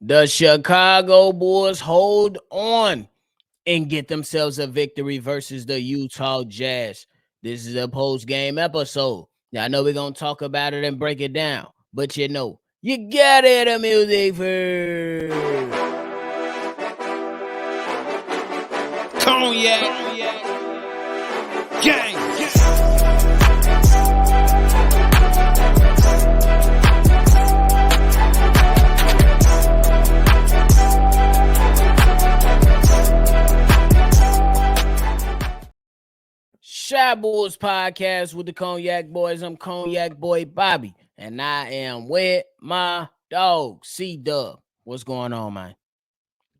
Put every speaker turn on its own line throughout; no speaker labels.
The Chicago Bulls hold on and get themselves a victory versus the Utah Jazz. This is a post-game episode. Now, I know we're going to talk about it and break it down, but you gotta hear the music first. Cognac, gang. Shy Bulls podcast with the Cognac Boys. I'm Cognac Boy Bobby, and I am with my dog, CDubb. What's going on, man?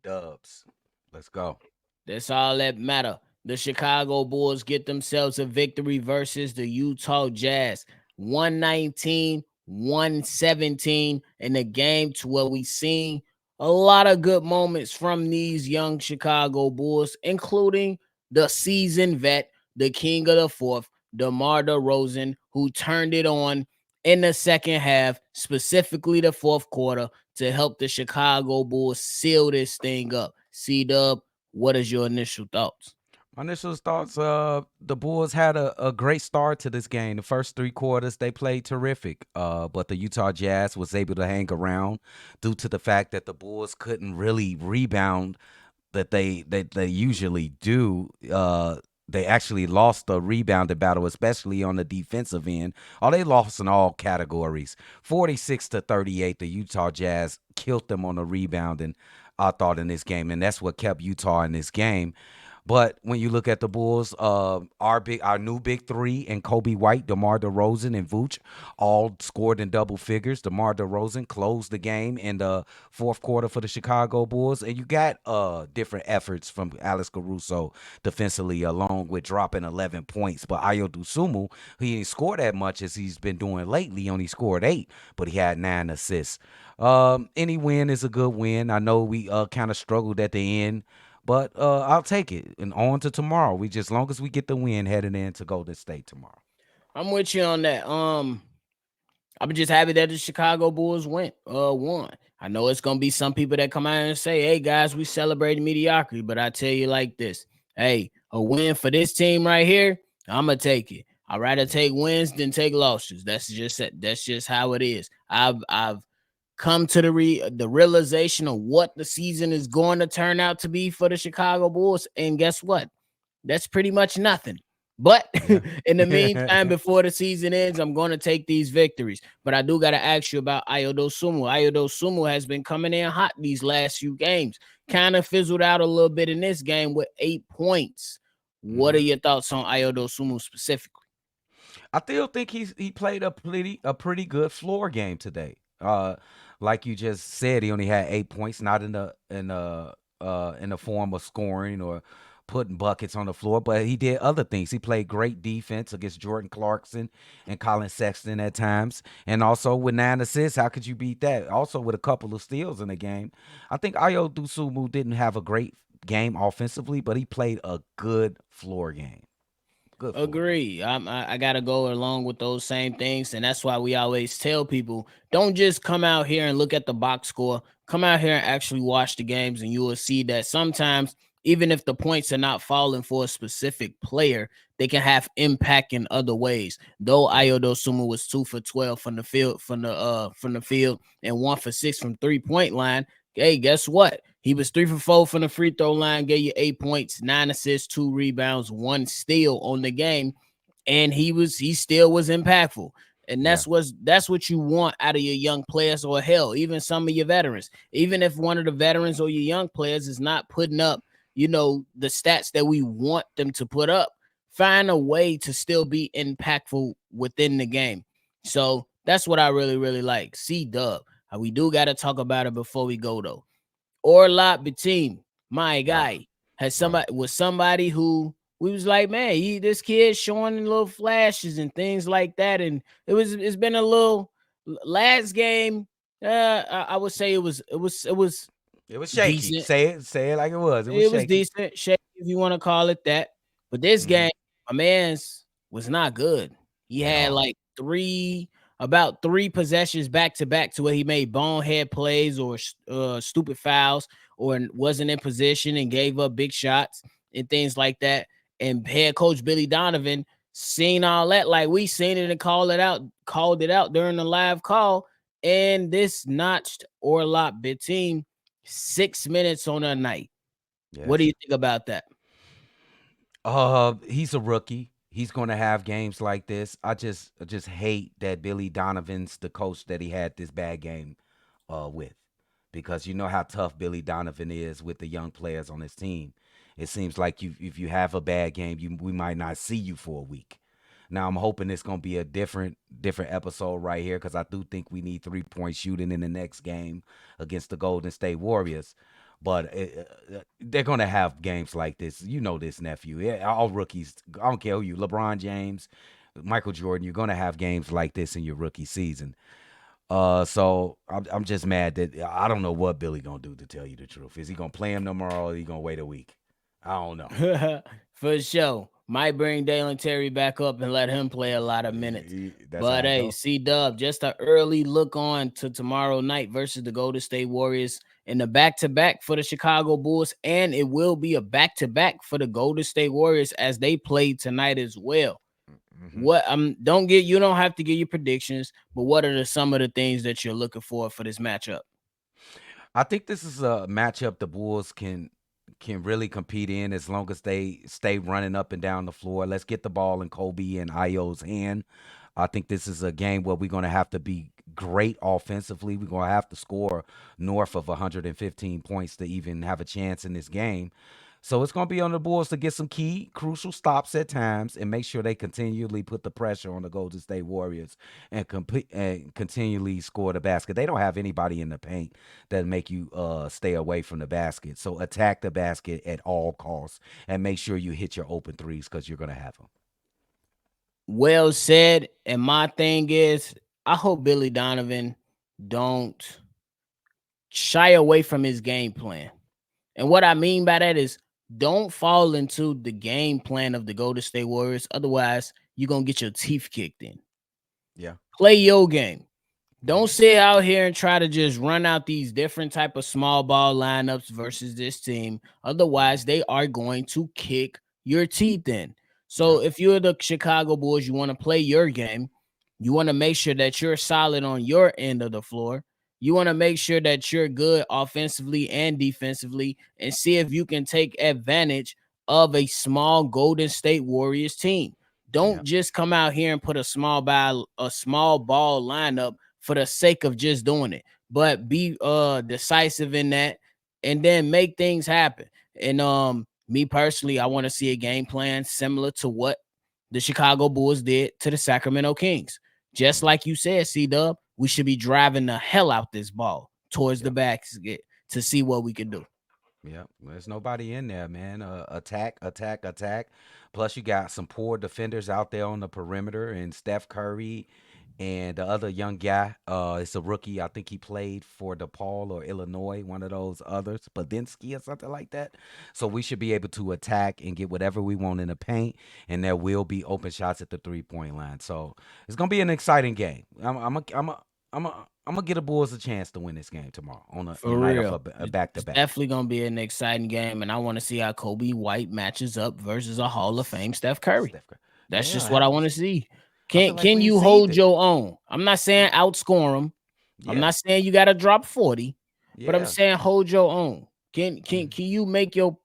Dubs. Let's go.
That's all that matter. The Chicago Bulls get themselves a victory versus the Utah Jazz. 119-117 in the game to where we seen a lot of good moments from these young Chicago Bulls, including the seasoned vet, the king of the fourth, Demar Derozan, who turned it on in the second half, specifically the fourth quarter, to help the Chicago Bulls seal this thing up. C-Dub, what is your initial thoughts?
My initial thoughts, the Bulls had a great start to this game. The first three quarters, they played terrific. But the Utah Jazz was able to hang around due to the fact that the Bulls couldn't really rebound that they usually do. They actually lost the rebounding battle, especially on the defensive end. Oh, they lost in all categories. 46-38, the Utah Jazz killed them on the rebounding, I thought, in this game. And that's what kept Utah in this game. But when you look at the Bulls, our new big three and Kobe White, DeMar DeRozan, and Vooch all scored in double figures. DeMar DeRozan closed the game in the fourth quarter for the Chicago Bulls. And you got different efforts from Alex Caruso defensively, along with dropping 11 points. But Ayo Dosunmu, he didn't score that much as he's been doing lately. He only scored 8, but he had 9 assists. Any win is a good win. I know we kind of struggled at the end. But I'll take it. And on to tomorrow. As long as we get the win heading into Golden State tomorrow.
I'm with you on that. I'm just happy that the Chicago Bulls won. I know it's gonna be some people that come out and say, "Hey guys, we celebrating mediocrity," but I tell you like this: hey, a win for this team right here, I'm gonna take it. I'd rather take wins than take losses. That's just how it is. I've come to the realization of what the season is going to turn out to be for the Chicago Bulls, and guess what? That's pretty much nothing. But
Yeah.
in the meantime, before the season ends, I'm going to take these victories. But I do got to ask you about Ayo Dosunmu. Ayo Dosunmu has been coming in hot these last few games. Kind of fizzled out a little bit in this game with 8 points. What are your thoughts on Ayo Dosunmu specifically?
I still think he played a pretty good floor game today. Like you just said, he only had 8 points, not in the form of scoring or putting buckets on the floor, but he did other things. He played great defense against Jordan Clarkson and Colin Sexton at times, and also with 9 assists. How could you beat that? Also with a couple of steals in the game. I think Ayo Dosunmu didn't have a great game offensively, but he played a good floor game. Good floor game.
Agree. I gotta go along with those same things, and that's why we always tell people don't just come out here and look at the box score. Come out here and actually watch the games, and you will see that sometimes, even if the points are not falling for a specific player, they can have impact in other ways. Though
Yeah.
Ayo Dosunmu was 2 for 12 from the field and 1 for 6 from 3-point line. Hey, guess what? He was 3 for 4 from the free throw line, gave you 8 points, 9 assists, 2 rebounds, 1 steal on the game, and he still was impactful. And
Yeah.
that's what you want out of your young players, or hell, even some of your veterans. Even if one of the veterans or your young players is not putting up, the stats that we want them to put up, find a way to still be impactful within the game. So that's what I really, really like. C-Dub. We do got to talk about it before we go though. Orlot Batim, my
Right.
guy, had
Right.
somebody who we was like, man, this kid showing little flashes and things like that, and it's been a little last game. I would say it was
It was shaky.
decent.
Say it like it was. It was
It was
shaky.
decent, shaky if you want to call it that. But this
Hmm.
game, my man's was not good. He
At
had
all.
like three about 3 possessions back to back to where he made bonehead plays or stupid fouls or wasn't in position and gave up big shots and things like that. And head coach Billy Donovan seen all that, like we seen it and called it out during the live call. And this notched Orlop bit team 6 minutes on a night. What do
Yes.
you think about that?
He's a rookie. He's going to have games like this. I just hate that Billy Donovan's the coach that he had this bad game with, because you know how tough Billy Donovan is with the young players on his team. It seems like if you have a bad game, we might not see you for a week. Now I'm hoping it's gonna be a different episode right here, because I do think we need 3-point shooting in the next game against the Golden State Warriors. But they're gonna have games like this. You know this, nephew. Yeah, all rookies. I don't care who you, LeBron James, Michael Jordan. You're gonna have games like this in your rookie season. So I'm just mad that I don't know what Billy gonna do, to tell you the truth. Is he gonna play him tomorrow, or he gonna wait a week? I don't know.
For sure. Might bring Dalen Terry back up and let him play a lot of minutes.
That's how
But
it
hey,
go.
CDubb, just an early look on to tomorrow night versus the Golden State Warriors in the back-to-back for the Chicago Bulls. And it will be a back-to-back for the Golden State Warriors as they play tonight as well.
Hmm.
What you don't have to give your predictions, but what are some of the things that you're looking for this matchup?
I think this is a matchup the Bulls can really compete in, as long as they stay running up and down the floor. Let's get the ball in Kobe and Io's hand. I think this is a game where we're going to have to be great offensively. We're going to have to score north of 115 points to even have a chance in this game. So it's going to be on the Bulls to get some key, crucial stops at times and make sure they continually put the pressure on the Golden State Warriors and complete and continually score the basket. They don't have anybody in the paint that make you stay away from the basket. So attack the basket at all costs and make sure you hit your open threes, because you're going to have them.
Well said. And my thing is, I hope Billy Donovan don't shy away from his game plan. And what I mean by that is don't fall into the game plan of the Golden State Warriors. Otherwise, you're going to get your teeth kicked in.
Yeah.
Play your game. Don't
Hmm.
sit out here and try to just run out these different type of small ball lineups versus this team. Otherwise, they are going to kick your teeth in.
Yeah.
So if you're the Chicago Bulls, you want to play your game. You want to make sure that you're solid on your end of the floor. You want to make sure that you're good offensively and defensively and see if you can take advantage of a small Golden State Warriors team.
Yeah.
Don't just come out here and put a small ball lineup for the sake of just doing it, but be decisive in that and then make things happen. And me personally, I want to see a game plan similar to what the Chicago Bulls did to the Sacramento Kings. Just
Hmm.
like you said, CDubb, we should be driving the hell out this ball towards the
Yep.
basket to see what we can do.
Yep. There's nobody in there, man. Attack, attack, attack. Plus, you got some poor defenders out there on the perimeter, and Steph Curry and the other young guy. It's a rookie. I think he played for DePaul or Illinois, one of those others, Badinsky or something like that. So we should be able to attack and get whatever we want in the paint, and there will be open shots at the 3-point line. So it's gonna be an exciting game. I'm gonna get the Bulls a chance to win this game tomorrow on a
For
night of
real.
a back to
It's
back.
definitely going to be an exciting game. And I want to see how Kobe White matches up versus a Hall of Fame Steph Curry.
Steph Curry.
That's
Yeah,
just what I
haven't.
want to see.
I feel like
Can
we ain't
you
seen
hold
it.
your own? I'm not saying outscore them. I'm
Yeah,
not saying you got to drop 40, but I'm
yeah.
saying hold your own. Can can
Mhm.
can you make your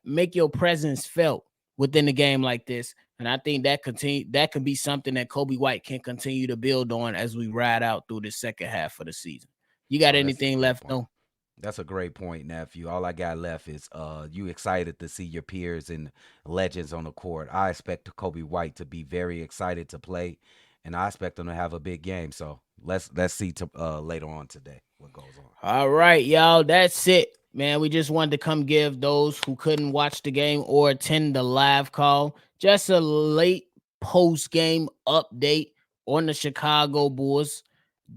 make your presence felt within the game like this? And I think that could be something that Kobe White can continue to build on as we ride out through the second half of the season. You got
Oh, that's a
anything
great
left?
point.
No.
That's a great point, nephew. All I got left is you excited to see your peers and legends on the court. I expect Kobe White to be very excited to play, and I expect him to have a big game. So let's see to later on today what goes on.
All right, y'all. That's it, man. We just wanted to come give those who couldn't watch the game or attend the live call just a late post game update on the Chicago Bulls,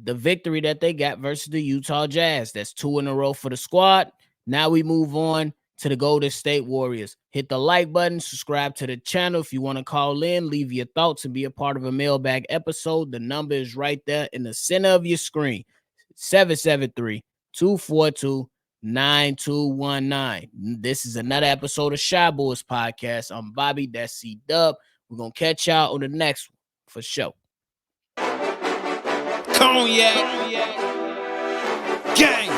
the victory that they got versus the Utah Jazz. That's 2 in a row for the squad. Now we move on to the Golden State Warriors. Hit the like button, subscribe to the channel. If you want to call in, leave your thoughts and be a part of a mailbag episode. The number is right there in the center of your screen. 773-242-9219. This is another episode of Shy Boys Podcast. I'm Bobby, that's CDubb. We're going to catch y'all on the next one for sure. Cognac. Gang.